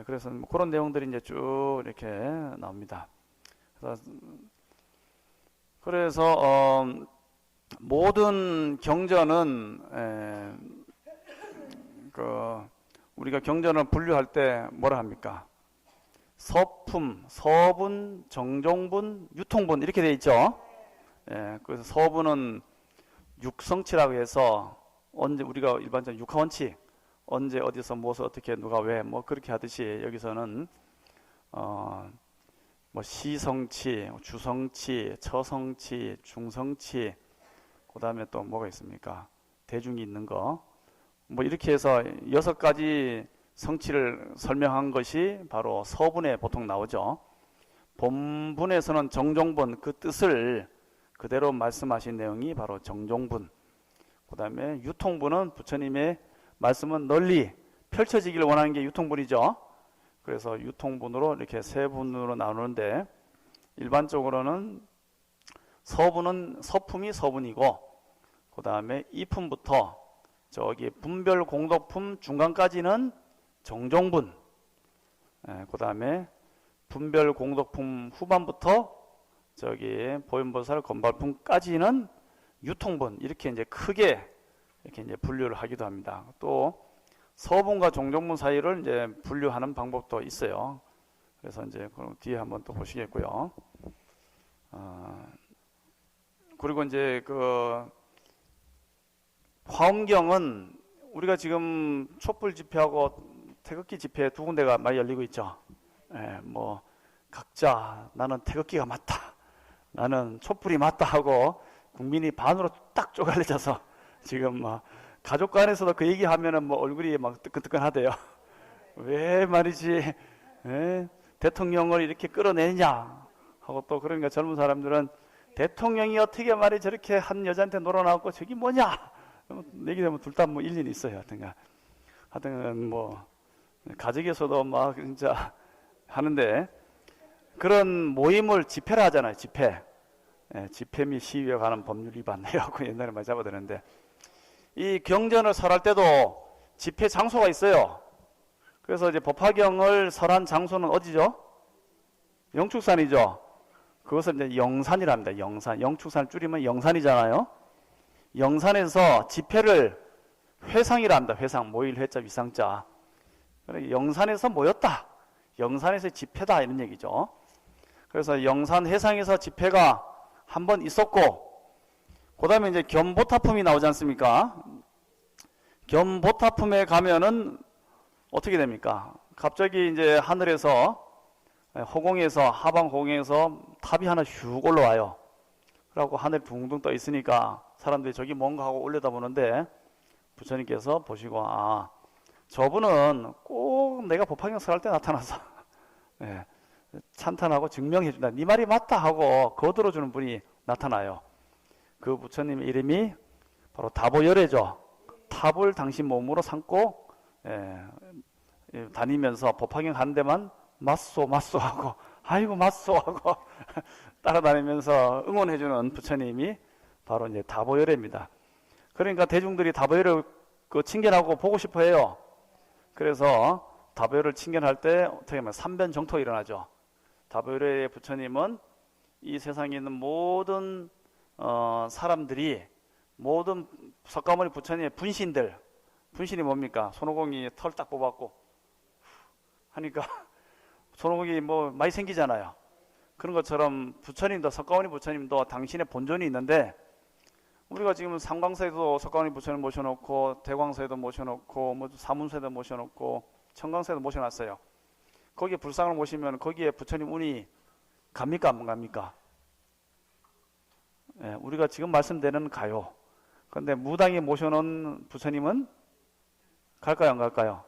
그래서 그런 내용들이 이제 쭉 이렇게 나옵니다. 그래서 모든 경전은 우리가 경전을 분류할 때 뭐라 합니까? 서품, 서분, 정종분, 유통분 이렇게 되어 있죠. 그래서 서분은 육성치라고 해서 언제 우리가 일반적으로 육하원칙 언제 어디서 무엇을 어떻게 누가 왜 뭐 그렇게 하듯이 여기서는 뭐 시성치, 주성치, 처성치, 중성치 그 다음에 또 뭐가 있습니까? 대중이 있는 거 뭐 이렇게 해서 6가지 성치를 설명한 것이 바로 서분에 보통 나오죠. 본분에서는 정종분 그 뜻을 그대로 말씀하신 내용이 바로 정종분. 그 다음에 유통분은 부처님의 말씀은 널리 펼쳐지기를 원하는 게 유통분이죠. 그래서 유통분으로 이렇게 세 분으로 나누는데 일반적으로는 서분은 서품이 서분이고 그 다음에 이품부터 저기 분별 공덕품 중간까지는 정종분, 그 다음에 분별 공덕품 후반부터 저기 보현보살 건발품까지는 유통분 이렇게 이제 크게 이렇게 이제 분류를 하기도 합니다. 또 서분과 정종분 사이를 이제 분류하는 방법도 있어요. 그래서 이제 그럼 뒤에 한번 또 보시겠고요. 그리고 이제 그 화엄경은 우리가 지금 촛불 집회하고 태극기 집회 두 군데가 많이 열리고 있죠. 뭐 각자 나는 태극기가 맞다, 나는 촛불이 맞다 하고 국민이 반으로 딱 쪼갈려져서 지금 막 가족 간에서도 그 얘기하면은 뭐 얼굴이 막 뜨끈뜨끈하대요. 왜 말이지 대통령을 이렇게 끌어내냐 하고 또 그러니까 젊은 사람들은 대통령이 어떻게 말이 저렇게 한 여자한테 놀아나왔고 저기 뭐냐 얘기되면 둘 다 뭐 일리는 있어요. 하여튼 뭐 가족에서도 막 진짜 하는데 그런 모임을 집회라 하잖아요. 집회 및 시위에 관한 법률 위반 해갖고 옛날에 많이 잡아드는데 이 경전을 설할 때도 집회 장소가 있어요. 그래서 이제 법화경을 설한 장소는 어디죠? 영축산이죠. 그것을 이제 영산이랍니다. 영산. 영축산을 줄이면 영산이잖아요. 영산에서 집회를 회상이랍니다. 회상. 모일 회자 위상자. 영산에서 모였다. 영산에서 집회다 이런 얘기죠. 그래서 영산 회상에서 집회가 한 번 있었고 그 다음에 이제 겸보타품이 나오지 않습니까? 겸보타품에 가면은 어떻게 됩니까? 갑자기 이제 하늘에서 허공에서 하방 허공에서 탑이 하나 슉 올라와요. 그래갖고 하늘에 둥둥 떠 있으니까 사람들이 저기 뭔가 하고 올려다보는데 부처님께서 보시고 저분은 꼭 내가 법화경 설할 때 나타나서 예, 찬탄하고 증명해준다. 네 말이 맞다 하고 거들어주는 분이 나타나요. 그 부처님 이름이 바로 다보열애죠. 탑을 당신 몸으로 삼고 다니면서 법화경 한 대만 맞소 하고 아이고 맞소 하고 따라다니면서 응원해주는 부처님이 바로 이제 다보열애입니다. 그러니까 대중들이 다보열을 칭견하고 보고 싶어해요. 그래서 다보열을 칭견할 때 어떻게 하면 삼변정토가 일어나죠. 다보열의 부처님은 이 세상에 있는 모든 사람들이 모든 석가모니 부처님의 분신이 뭡니까? 손오공이 털 딱 뽑았고 하니까 손오공이 뭐 많이 생기잖아요. 그런 것처럼 부처님도 석가모니 부처님도 당신의 본존이 있는데 우리가 지금 삼광사에도 석가모니 부처님 모셔놓고 대광사에도 모셔놓고 뭐 사문사에도 모셔놓고 청광사에도 모셔놨어요. 거기에 불상을 모시면 거기에 부처님 운이 갑니까 안 갑니까? 예, 우리가 지금 말씀드리는 가요. 그런데 무당에 모셔놓은 부처님은 갈까요 안 갈까요?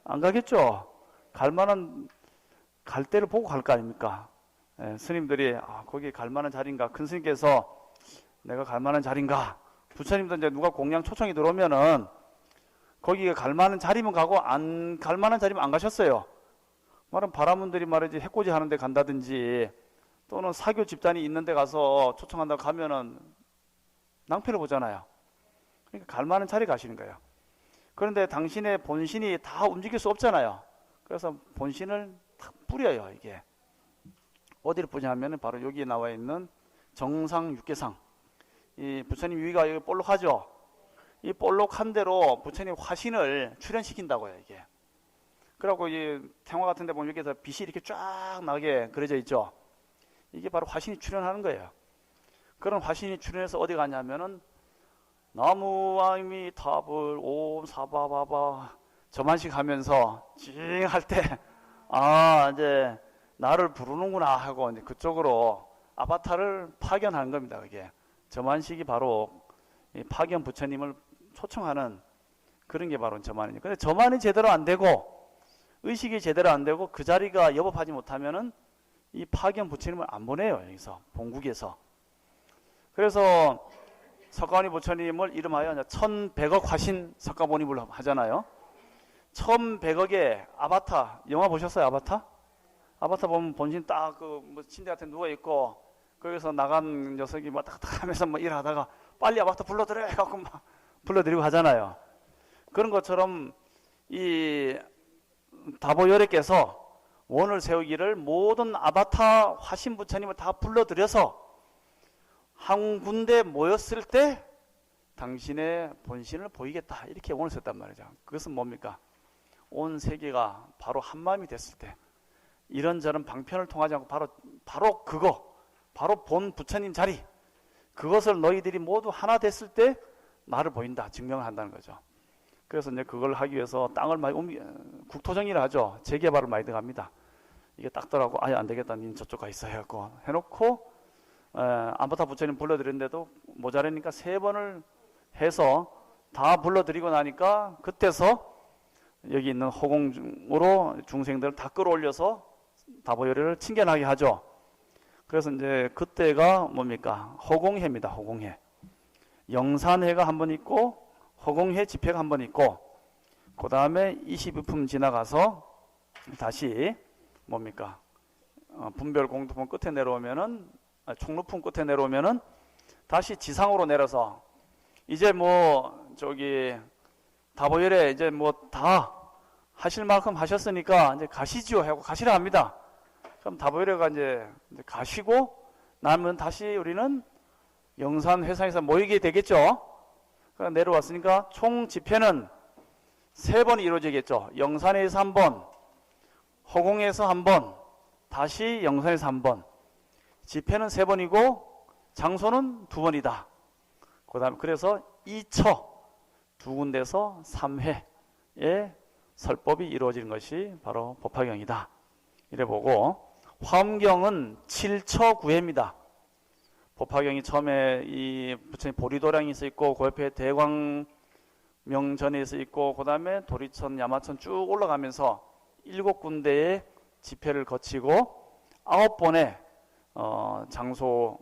안 가겠죠. 갈 만한 갈 때를 보고 갈 거 아닙니까? 예, 스님들이 거기 갈 만한 자리인가? 큰 스님께서 내가 갈 만한 자리인가? 부처님도 이제 누가 공양 초청이 들어오면은 거기에 갈 만한 자리면 가고 안 갈 만한 자리면 안 가셨어요. 말은 바라문들이 말이지 해코지 하는데 간다든지 또는 사교 집단이 있는데 가서 초청한다고 가면은 낭패를 보잖아요. 그러니까 갈 만한 자리 가시는 거예요. 그런데 당신의 본신이 다 움직일 수 없잖아요. 그래서 본신을 탁 뿌려요. 이게 어디를 뿌냐면은 바로 여기에 나와 있는 정상 육계상. 이 부처님 위가 여기 볼록하죠. 이 볼록한 대로 부처님 화신을 출현시킨다고요. 이게. 그래갖고 이 태화 같은 데 보면 여기서 빛이 이렇게 쫙 나게 그려져 있죠. 이게 바로 화신이 출현하는 거예요. 그런 화신이 출현해서 어디 가냐면은 나무아미 탑을 옴 사바바바 저만씩 하면서 찡 할 때 이제 나를 부르는구나 하고 이제 그쪽으로 아바타를 파견하는 겁니다. 그게 저만식이 바로 이 파견 부처님을 초청하는 그런 게 바로 저만이죠. 근데 저만이 제대로 안 되고 의식이 제대로 안 되고 그 자리가 여법하지 못하면은 이 파견 부처님을 안 보내요. 여기서 본국에서. 그래서 석가모니 부처님을 이름하여 1100억 화신 석가모니를 하잖아요. 1100억의 아바타 영화 보셨어요? 아바타 보면 본신 딱 그 뭐 침대 같은 누워 있고 거기서 나간 녀석이 막 탁탁 하면서 뭐 일하다가 빨리 아바타 불러들여 해갖고 막 불러들이고 하잖아요. 그런 것처럼 이 다보열애께서 원을 세우기를 모든 아바타 화신 부처님을 다 불러들여서 한 군데 모였을 때 당신의 본신을 보이겠다 이렇게 원을 세웠단 말이죠. 그것은 뭡니까? 온 세계가 바로 한마음이 됐을 때 이런저런 방편을 통하지 않고 바로 그거 바로 본 부처님 자리 그것을 너희들이 모두 하나 됐을 때 나를 보인다 증명을 한다는 거죠. 그래서 이제 그걸 하기 위해서 땅을 많이 국토정리를 하죠. 재개발을 많이 들어갑니다. 이게 딱더라고 아예 안 되겠다. 닌 저쪽 가 있어 해갖고 해놓고 아바타 부처님 불러드렸는데도 모자라니까 3번을 해서 다 불러드리고 나니까 그때서 여기 있는 허공으로 중생들을 다 끌어올려서 다보열애를 칭견하게 하죠. 그래서 이제 그때가 뭡니까? 허공회입니다. 허공회. 영산회가 한 번 있고 허공회 집회가 한 번 있고 그 다음에 22품 지나가서 다시 뭡니까? 분별 공두품 끝에 내려오면은 총루품 끝에 내려오면은 다시 지상으로 내려서 이제 뭐 저기 다보열애 이제 뭐 다 하실 만큼 하셨으니까 이제 가시지요 하고 가시라 합니다. 그럼 다보열애가 이제 가시고 나면 다시 우리는 영산 회상에서 모이게 되겠죠. 그러니까 내려왔으니까 총 집회는 3번이 이루어지겠죠. 영산에서 1번, 허공에서 1번, 다시 영산에서 1번. 집회는 3번이고 장소는 2번이다. 그다음에 그래서 2처 2군데서 3회의 설법이 이루어지는 것이 바로 법화경이다. 이래 보고 화엄경은 7처 9회입니다. 법화경이 처음에 이 부처님 보리도량이 있어 있고 그 옆에 대광 명전에서 있고 그 다음에 도리천, 야마천 쭉 올라가면서 7군데의 집회를 거치고 9번의 장소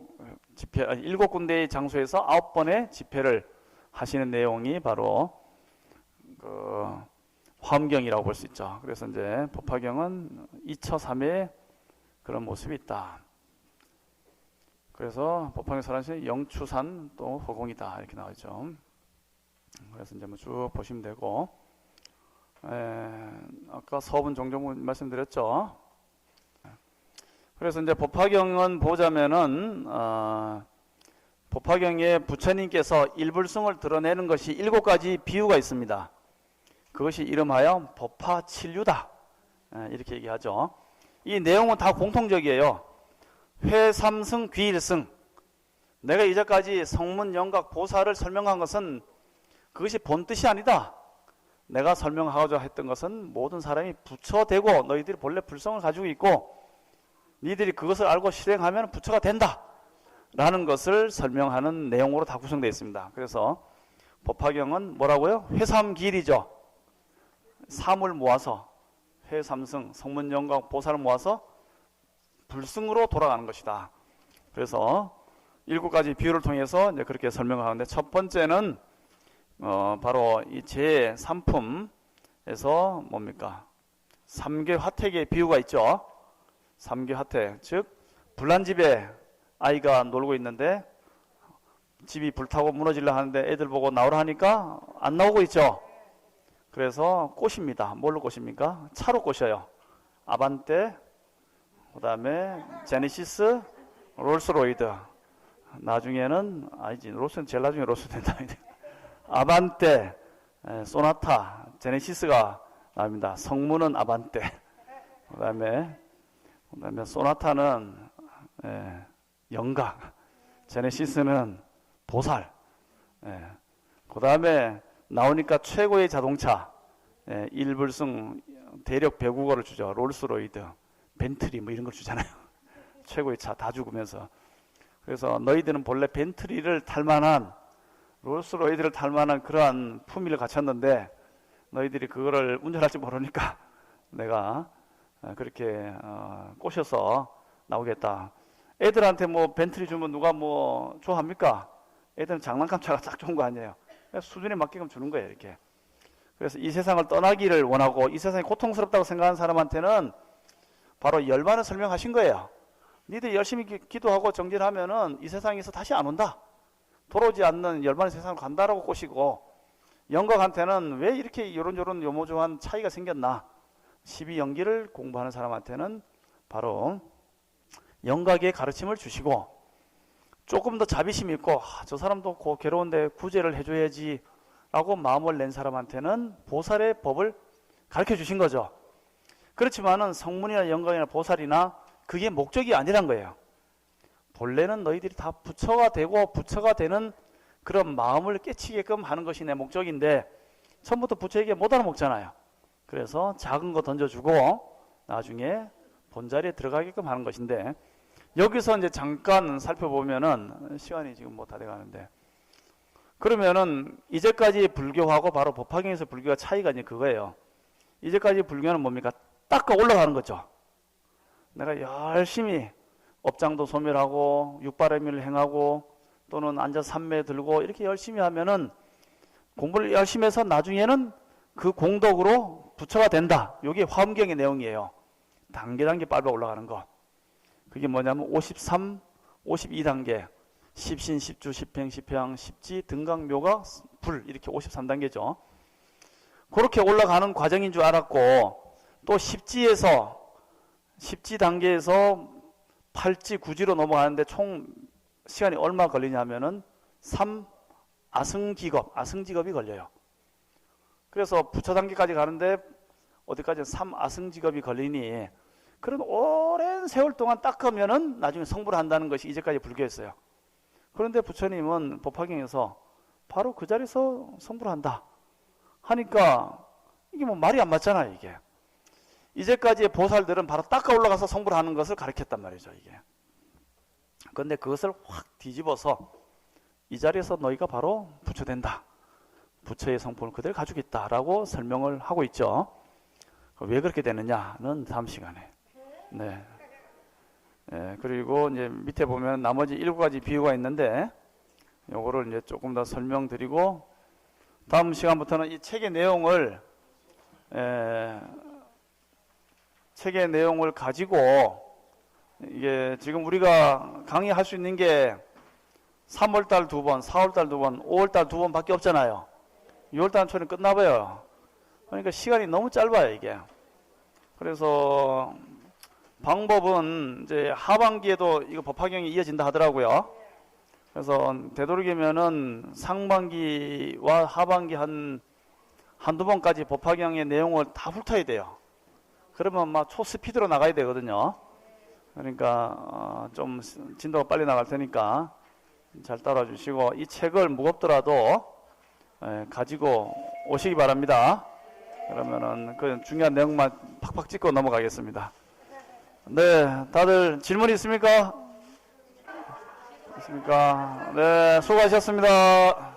집회, 7군데의 장소에서 9번의 집회를 하시는 내용이 바로 그 화엄경이라고 볼 수 있죠. 그래서 이제 법화경은 2처 3회 그런 모습이 있다. 그래서 법화경 설하신 영추산 또 허공이다 이렇게 나오죠. 그래서 이제 뭐 쭉 보시면 되고, 아까 서분 종종 말씀드렸죠. 그래서 이제 법화경은 보자면은 법화경에 부처님께서 일불성을 드러내는 것이 7가지 비유가 있습니다. 그것이 이름하여 법화칠류다 이렇게 얘기하죠. 이 내용은 다 공통적이에요. 회삼승 귀일승. 내가 이제까지 성문 영각 보살을 설명한 것은 그것이 본뜻이 아니다. 내가 설명하고자 했던 것은 모든 사람이 부처되고 너희들이 본래 불성을 가지고 있고 니들이 그것을 알고 실행하면 부처가 된다 라는 것을 설명하는 내용으로 다 구성되어 있습니다. 그래서 법화경은 뭐라고요? 회삼기일이죠. 삼을 모아서 회삼승, 성문영각 보살을 모아서 불승으로 돌아가는 것이다. 그래서 7가지 비유를 통해서 이제 그렇게 설명하는데, 첫 번째는 바로 이 제3품에서 뭡니까? 삼계화택의 비유가 있죠. 삼계화택, 즉 불난집에 아이가 놀고 있는데 집이 불타고 무너지려 하는데 애들 보고 나오라 하니까 안 나오고 있죠. 그래서 꼬십니다. 뭘로 꼬십니까? 차로 꼬셔요. 아반떼, 그 다음에 제네시스, 롤스로이드. 나중에는 아니지, 롤스는 제일 나중에 롤스 된다. 아반떼, 소나타, 제네시스가 나옵니다. 성문은 아반떼. 그 다음에 소나타는 영각, 제네시스는 보살. 그 다음에 나오니까 최고의 자동차, 일불승 대력 배구거를 주죠. 롤스로이드, 벤트리 뭐 이런 걸 주잖아요. 최고의 차 다 죽으면서. 그래서 너희들은 본래 벤트리를 탈 만한, 롤스로이드를 탈 만한 그러한 품위를 갖췄는데 너희들이 그거를 운전할 줄 모르니까 내가 그렇게 꼬셔서 나오겠다. 애들한테 뭐 벤트리 주면 누가 뭐 좋아합니까? 애들은 장난감 차가 딱 좋은 거 아니에요. 수준에 맞게끔 주는 거예요, 이렇게. 그래서 이 세상을 떠나기를 원하고 이 세상이 고통스럽다고 생각하는 사람한테는 바로 열반을 설명하신 거예요. 니들 열심히 기도하고 정진하면은 이 세상에서 다시 안 온다. 돌아오지 않는 열반의 세상을 간다라고 꼬시고, 영각한테는 왜 이렇게 이런저런 요모조한 차이가 생겼나? 12연기를 공부하는 사람한테는 바로 영각의 가르침을 주시고, 조금 더 자비심 있고 저 사람도 괴로운데 구제를 해줘야지 라고 마음을 낸 사람한테는 보살의 법을 가르쳐 주신 거죠. 그렇지만은 성문이나 영각이나 보살이나 그게 목적이 아니란 거예요. 본래는 너희들이 다 부처가 되고 부처가 되는 그런 마음을 깨치게끔 하는 것이 내 목적인데 처음부터 부처 얘기 못 알아먹잖아요. 그래서 작은 거 던져주고 나중에 본자리에 들어가게끔 하는 것인데, 여기서 이제 잠깐 살펴보면은 시간이 지금 뭐 다 돼가는데, 그러면은 이제까지 불교하고 바로 법화경에서 불교가 차이가 이제 그거예요. 이제까지 불교는 뭡니까? 닦아 올라가는 거죠. 내가 열심히 업장도 소멸하고 육바라밀을 행하고 또는 앉아서 삼매 들고 이렇게 열심히 하면은, 공부를 열심히 해서 나중에는 그 공덕으로 부처가 된다. 이게 화엄경의 내용이에요. 단계 밟아 올라가는 거. 그게 뭐냐면 53, 52단계, 십신, 십주, 십행, 십향, 십지, 등각, 묘각, 불, 이렇게 53단계죠. 그렇게 올라가는 과정인 줄 알았고, 또 십지 단계에서 8지, 9지로 넘어가는데 총 시간이 얼마 걸리냐면은 3아승직업이 걸려요. 그래서 부처 단계까지 가는데 어디까지 3아승직업이 걸리니, 그런 오랜 세월 동안 닦으면은 나중에 성불을 한다는 것이 이제까지 불교였어요. 그런데 부처님은 법화경에서 바로 그 자리에서 성불을 한다 하니까 이게 뭐 말이 안 맞잖아요, 이게. 이제까지의 보살들은 바로 닦아 올라가서 성불을 하는 것을 가르쳤단 말이죠, 이게. 그런데 그것을 확 뒤집어서 이 자리에서 너희가 바로 부처된다. 부처의 성품을 그대로 가지고 있다라고 설명을 하고 있죠. 왜 그렇게 되느냐는 다음 시간에. 네. 그리고 이제 밑에 보면 나머지 7가지 비유가 있는데 요거를 이제 조금 더 설명드리고 다음 시간부터는 이 책의 내용을 가지고 이게 지금 우리가 강의할 수 있는 게 3월달 2번, 4월달 2번, 5월달 2번밖에 없잖아요. 6월달 초는 끝나버려요. 그러니까 시간이 너무 짧아요, 이게. 그래서 방법은 이제 하반기에도 이거 법화경이 이어진다 하더라고요. 그래서 되도록이면은 상반기와 하반기 한두 번까지 법화경의 내용을 다 훑어야 돼요. 그러면 막 초스피드로 나가야 되거든요. 그러니까 좀 진도가 빨리 나갈 테니까 잘 따라와 주시고 이 책을 무겁더라도 가지고 오시기 바랍니다. 그러면은 그 중요한 내용만 팍팍 찍고 넘어가겠습니다. 네, 다들 질문 있습니까? 있습니까? 네, 수고하셨습니다.